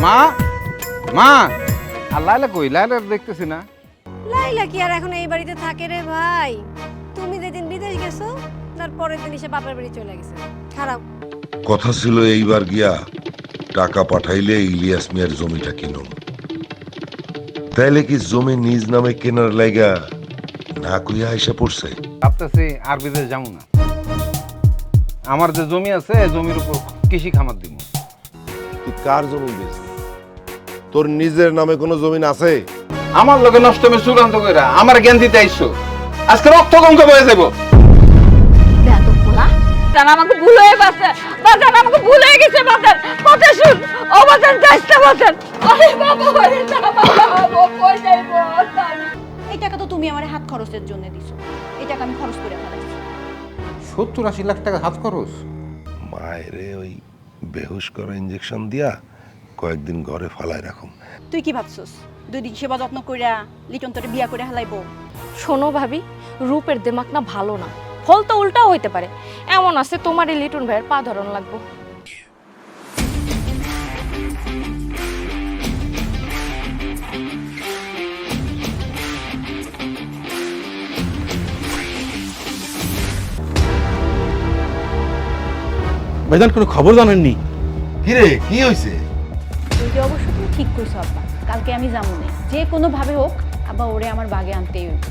মা মা আর লাইলা কই? লাইলা দেখতেছি না। লাইলা কি আর এখন এই বাড়িতে থাকে রে ভাই? তুমি যেদিন বিদেশ গেছো তারপরের দিন এসে বাপের বাড়ি চলে গেছে। খারাপ কথা ছিল এইবার গিয়া টাকা পাঠাইলে ইলিয়াস মিয়ার জমিটা কিনুন। তাইলে কি জমি নিজ নামে কেনার লাইগা না কইয়া আইসা পড়ছে? ভাবতেছি আর বিদেশ যাবো না। আমার যে জমি আছে জমির উপর কৃষি খামার দিব। তুই কার জমি বেচবি? তোর নিজের নামে কোনো জমিন আছে? আমার লোকে নষ্ট হবে চূড়ান্ত কইরা আমার জ্ঞান দিতে আইসো। আজকে রক্ত গঙ্গ বয়ে যাবো। জান আমাকে ভুল হয়ে গেছে, বাজান আমাকে ভুল হয়ে গেছে বাজান। কথা শুন ও বাজান, যাইতে বাজান। আরে বাবা আরে না বাবা কই যাইব? এই টাকা তো তুমি আমার হাত খরচের জন্য দিছো, এই টাকা আমি খরচ করে ফেলাইছি। 70-80 লাখ টাকা হাত খরচ। মায়েরে ওই বেহুশ করা ইঞ্জেকশন দিয়া কয়েকদিন ঘরে ফালায় রাখুম। তুই কি ভাবছস 2 দিন সেবা যত্ন কইরা লিটন তোরে বিয়া করে হালাইবো? শোনো ভাবি, রূপের দিমাগ না ভালো না, ফল তো উল্টাও হইতে পারে। এমন আছে তোমার এই লিটন ভাইয়ের পা ধরন লাগবো। ভাইজান কোনো খবর জানেননি? কিরে কি হইছে? তুই যে অবশ্য তুমি ঠিক কইছো আব্বা, কালকে আমি যাবো না, যে কোনো ভাবে হোক আব্বা ওরে আমার বাগে আনতেই হইব।